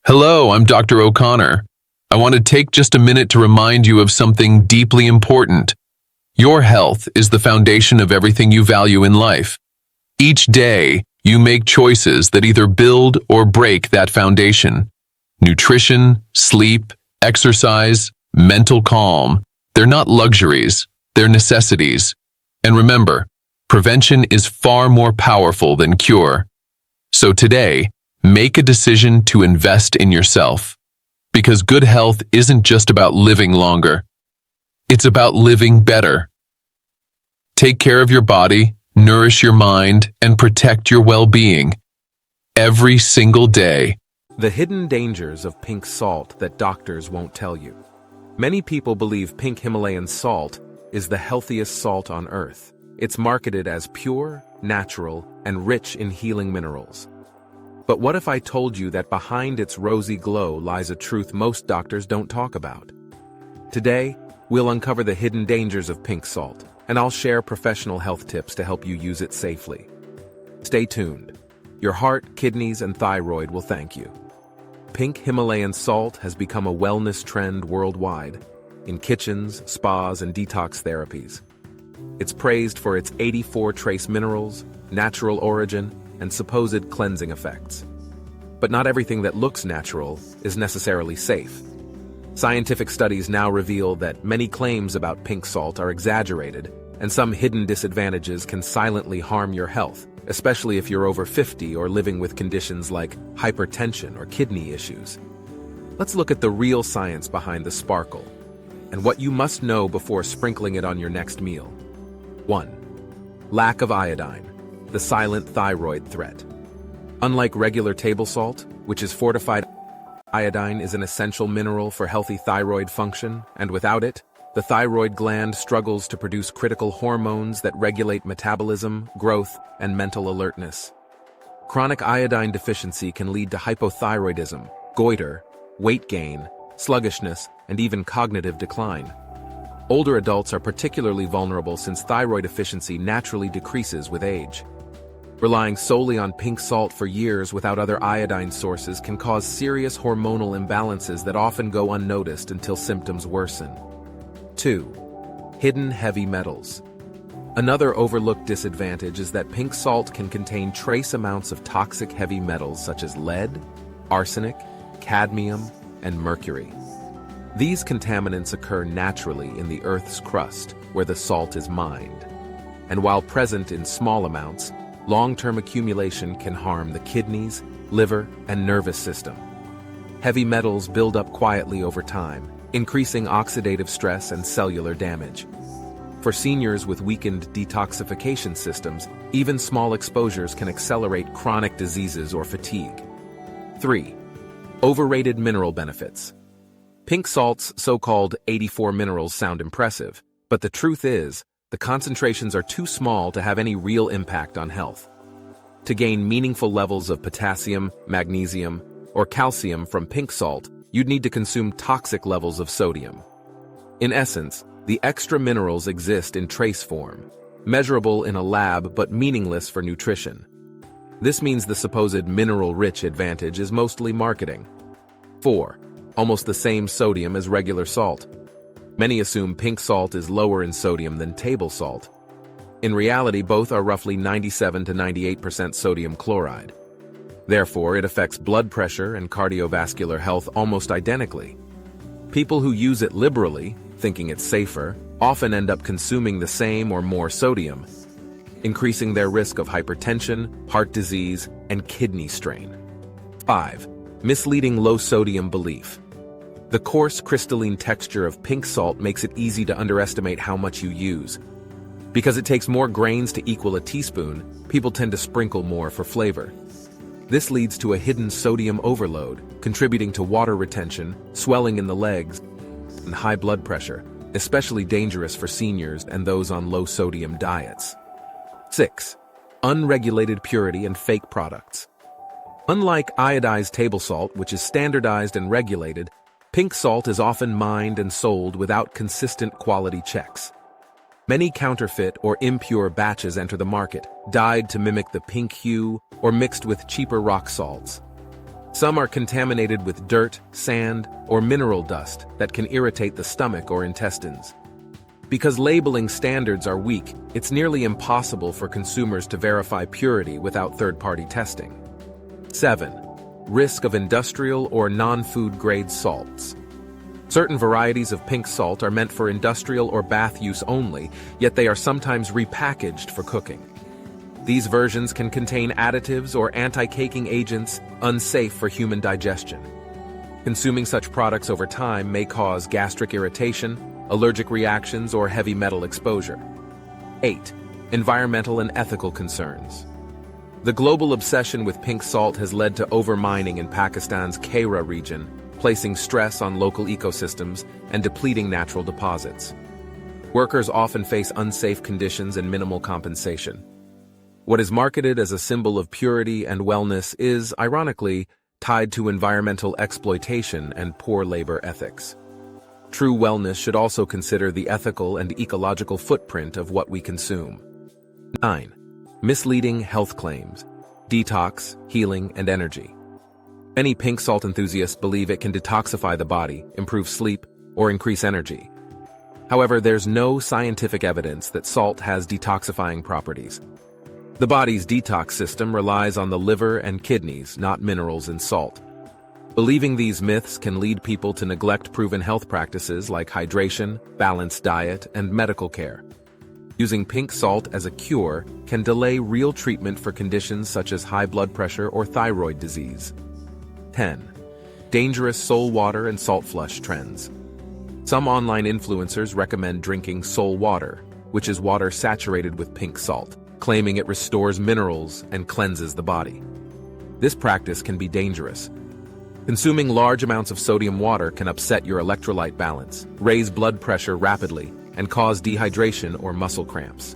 Hello, I'm Dr. O'Connor. I want to take just a minute to remind you of something deeply important. Your health is the foundation of everything you value in life. Each day, you make choices that either build or break that foundation. Nutrition, sleep, exercise, mental calm, they're not luxuries, they're necessities. And remember, prevention is far more powerful than cure. So today, make a decision to invest in yourself. Because good health isn't just about living longer. It's about living better. Take care of your body, nourish your mind, and protect your well-being. Every single day. The hidden dangers of pink salt that doctors won't tell you. Many people believe pink Himalayan salt is the healthiest salt on earth. It's marketed as pure, natural, and rich in healing minerals. But what if I told you that behind its rosy glow lies a truth most doctors don't talk about? Today, we'll uncover the hidden dangers of pink salt, and I'll share professional health tips to help you use it safely. Stay tuned. Your heart, kidneys, and thyroid will thank you. Pink Himalayan salt has become a wellness trend worldwide, in kitchens, spas, and detox therapies. It's praised for its 84 trace minerals, natural origin, and supposed cleansing effects. But not everything that looks natural is necessarily safe. Scientific studies now reveal that many claims about pink salt are exaggerated, and some hidden disadvantages can silently harm your health, especially if you're over 50 or living with conditions like hypertension or kidney issues. Let's look at the real science behind the sparkle, and what you must know before sprinkling it on your next meal. 1. Lack of iodine. The silent thyroid threat. Unlike regular table salt, which is fortified, iodine is an essential mineral for healthy thyroid function, and without it, the thyroid gland struggles to produce critical hormones that regulate metabolism, growth, and mental alertness. Chronic iodine deficiency can lead to hypothyroidism, goiter, weight gain, sluggishness, and even cognitive decline. Older adults are particularly vulnerable since thyroid efficiency naturally decreases with age. Relying solely on pink salt for years without other iodine sources can cause serious hormonal imbalances that often go unnoticed until symptoms worsen. 2. Hidden heavy metals. Another overlooked disadvantage is that pink salt can contain trace amounts of toxic heavy metals such as lead, arsenic, cadmium, and mercury. These contaminants occur naturally in the Earth's crust, where the salt is mined. And while present in small amounts, long-term accumulation can harm the kidneys, liver, and nervous system. Heavy metals build up quietly over time, increasing oxidative stress and cellular damage. For seniors with weakened detoxification systems, even small exposures can accelerate chronic diseases or fatigue. 3. Overrated mineral benefits. Pink salt's so-called 84 minerals sound impressive, but the truth is, the concentrations are too small to have any real impact on health. To gain meaningful levels of potassium, magnesium, or calcium from pink salt, you'd need to consume toxic levels of sodium. In essence, the extra minerals exist in trace form, measurable in a lab but meaningless for nutrition. This means the supposed mineral-rich advantage is mostly marketing. 4. Almost the same sodium as regular salt. Many assume pink salt is lower in sodium than table salt. In reality, both are roughly 97 to 98% sodium chloride. Therefore, it affects blood pressure and cardiovascular health almost identically. People who use it liberally, thinking it's safer, often end up consuming the same or more sodium, increasing their risk of hypertension, heart disease, and kidney strain. 5. Misleading low-sodium belief. The coarse, crystalline texture of pink salt makes it easy to underestimate how much you use. Because it takes more grains to equal a teaspoon, people tend to sprinkle more for flavor. This leads to a hidden sodium overload, contributing to water retention, swelling in the legs, and high blood pressure, especially dangerous for seniors and those on low-sodium diets. 6. Unregulated purity and fake products. Unlike iodized table salt, which is standardized and regulated, pink salt is often mined and sold without consistent quality checks. Many counterfeit or impure batches enter the market, dyed to mimic the pink hue or mixed with cheaper rock salts. Some are contaminated with dirt, sand, or mineral dust that can irritate the stomach or intestines. Because labeling standards are weak, it's nearly impossible for consumers to verify purity without third-party testing. 7. Risk of industrial or non-food grade salts. Certain varieties of pink salt are meant for industrial or bath use only, yet they are sometimes repackaged for cooking. These versions can contain additives or anti-caking agents unsafe for human digestion. Consuming such products over time may cause gastric irritation, allergic reactions, or heavy metal exposure. 8. Environmental and ethical concerns. The global obsession with pink salt has led to overmining in Pakistan's Khaira region, placing stress on local ecosystems and depleting natural deposits. Workers often face unsafe conditions and minimal compensation. What is marketed as a symbol of purity and wellness is, ironically, tied to environmental exploitation and poor labor ethics. True wellness should also consider the ethical and ecological footprint of what we consume. 9. Misleading health claims. Detox, healing, and energy. Many pink salt enthusiasts believe it can detoxify the body, improve sleep, or increase energy. However, there's no scientific evidence that salt has detoxifying properties. The body's detox system relies on the liver and kidneys, not minerals in salt. Believing these myths can lead people to neglect proven health practices like hydration, balanced diet, and medical care. Using pink salt as a cure can delay real treatment for conditions such as high blood pressure or thyroid disease. 10. Dangerous soul water and salt flush trends. Some online influencers recommend drinking soul water, which is water saturated with pink salt, claiming it restores minerals and cleanses the body. This practice can be dangerous. Consuming large amounts of sodium water can upset your electrolyte balance, raise blood pressure rapidly, and cause dehydration or muscle cramps.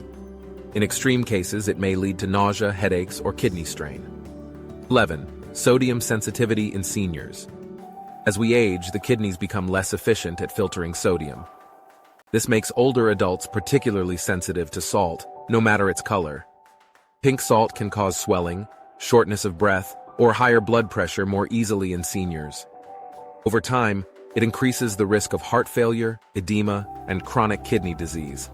In extreme cases, it may lead to nausea, headaches, or kidney strain. 11. Sodium sensitivity in seniors. As we age, the kidneys become less efficient at filtering sodium. This makes older adults particularly sensitive to salt, no matter its color. Pink salt can cause swelling, shortness of breath, or higher blood pressure more easily in seniors. Over time, it increases the risk of heart failure, edema, and chronic kidney disease.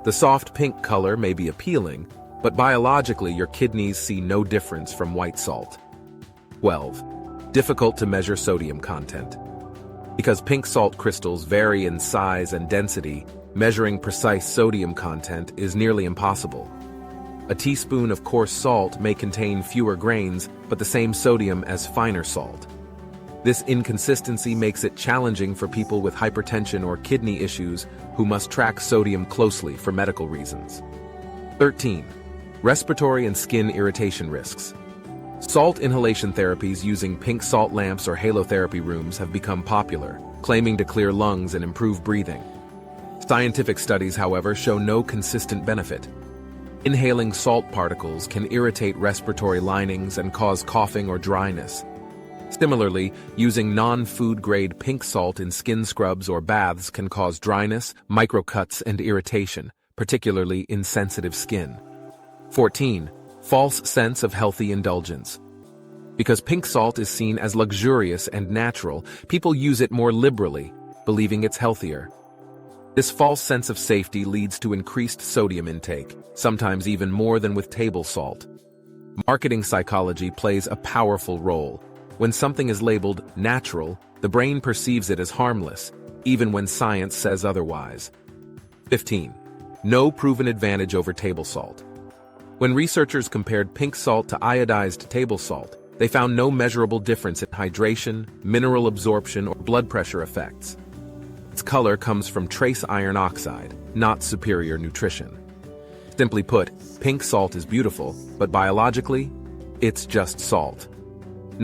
The soft pink color may be appealing, but biologically your kidneys see no difference from white salt. 12. Difficult to measure sodium content. Because pink salt crystals vary in size and density, measuring precise sodium content is nearly impossible. A teaspoon of coarse salt may contain fewer grains, but the same sodium as finer salt. This inconsistency makes it challenging for people with hypertension or kidney issues who must track sodium closely for medical reasons. 13. Respiratory and skin irritation risks. Salt inhalation therapies using pink salt lamps or halotherapy rooms have become popular, claiming to clear lungs and improve breathing. Scientific studies, however, show no consistent benefit. Inhaling salt particles can irritate respiratory linings and cause coughing or dryness. Similarly, using non-food-grade pink salt in skin scrubs or baths can cause dryness, microcuts, and irritation, particularly in sensitive skin. 14. False sense of healthy indulgence. Because pink salt is seen as luxurious and natural, people use it more liberally, believing it's healthier. This false sense of safety leads to increased sodium intake, sometimes even more than with table salt. Marketing psychology plays a powerful role. When something is labeled natural, the brain perceives it as harmless, even when science says otherwise. 15. No proven advantage over table salt. When researchers compared pink salt to iodized table salt, they found no measurable difference in hydration, mineral absorption, or blood pressure effects. Its color comes from trace iron oxide, not superior nutrition. Simply put, pink salt is beautiful, but biologically, it's just salt.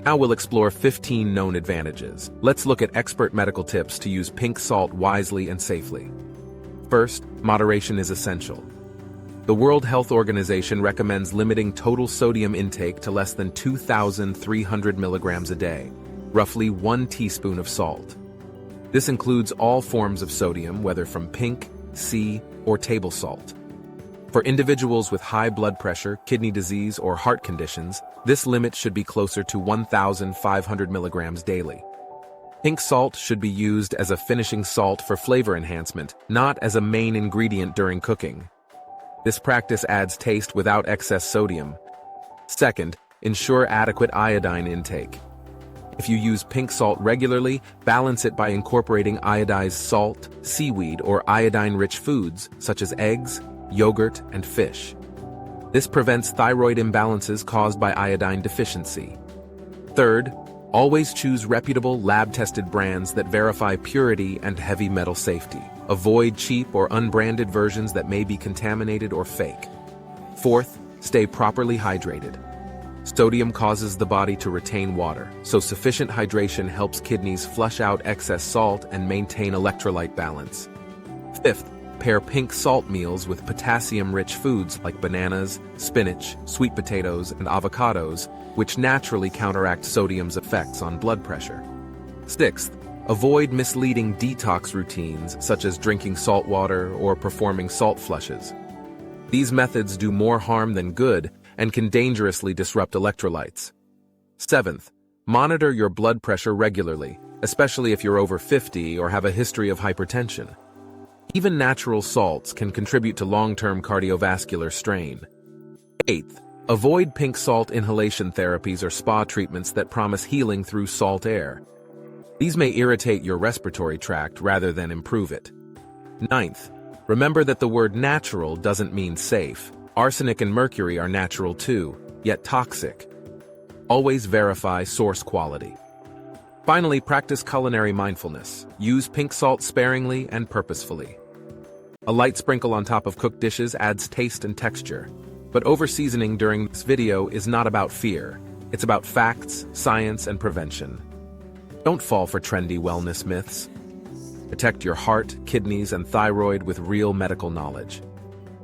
Now we'll explore 15 known advantages. Let's look at expert medical tips to use pink salt wisely and safely. First, moderation is essential. The World Health Organization recommends limiting total sodium intake to less than 2,300 milligrams a day, roughly 1 teaspoon of salt. This includes all forms of sodium, whether from pink, sea, or table salt. For individuals with high blood pressure, kidney disease, or heart conditions, this limit should be closer to 1,500 milligrams daily. Pink salt should be used as a finishing salt for flavor enhancement, not as a main ingredient during cooking. This practice adds taste without excess sodium. Second, ensure adequate iodine intake. If you use pink salt regularly, balance it by incorporating iodized salt, seaweed, or iodine-rich foods such as eggs, yogurt, and fish. This prevents thyroid imbalances caused by iodine deficiency. Third, always choose reputable lab-tested brands that verify purity and heavy metal safety. Avoid cheap or unbranded versions that may be contaminated or fake. Fourth, stay properly hydrated. Sodium causes the body to retain water, so sufficient hydration helps kidneys flush out excess salt and maintain electrolyte balance. Fifth, pair pink salt meals with potassium-rich foods like bananas, spinach, sweet potatoes, and avocados, which naturally counteract sodium's effects on blood pressure. Sixth, avoid misleading detox routines such as drinking salt water or performing salt flushes. These methods do more harm than good and can dangerously disrupt electrolytes. Seventh, monitor your blood pressure regularly, especially if you're over 50 or have a history of hypertension. Even natural salts can contribute to long-term cardiovascular strain. Eighth, avoid pink salt inhalation therapies or spa treatments that promise healing through salt air. These may irritate your respiratory tract rather than improve it. Ninth, remember that the word natural doesn't mean safe. Arsenic and mercury are natural too, yet toxic. Always verify source quality. Finally, practice culinary mindfulness. Use pink salt sparingly and purposefully. A light sprinkle on top of cooked dishes adds taste and texture. But over-seasoning during this video is not about fear. It's about facts, science, and prevention. Don't fall for trendy wellness myths. Protect your heart, kidneys, and thyroid with real medical knowledge.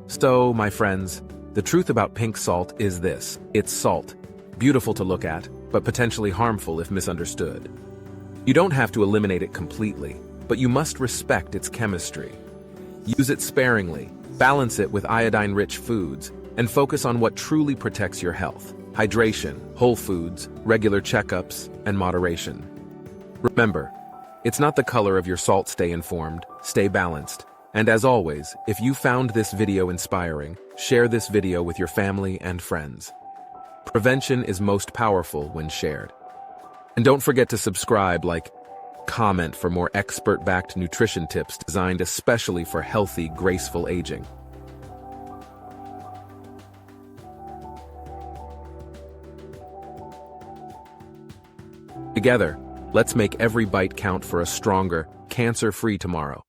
So, my friends, the truth about pink salt is this: it's salt, beautiful to look at, but potentially harmful if misunderstood. You don't have to eliminate it completely, but you must respect its chemistry. Use it sparingly, balance it with iodine-rich foods, and focus on what truly protects your health: hydration, whole foods, regular checkups, and moderation. Remember, it's not the color of your salt. Stay informed, stay balanced. And as always, if you found this video inspiring, share this video with your family and friends. Prevention is most powerful when shared. And don't forget to subscribe, like, comment for more expert-backed nutrition tips designed especially for healthy, graceful aging. Together, let's make every bite count for a stronger, cancer-free tomorrow.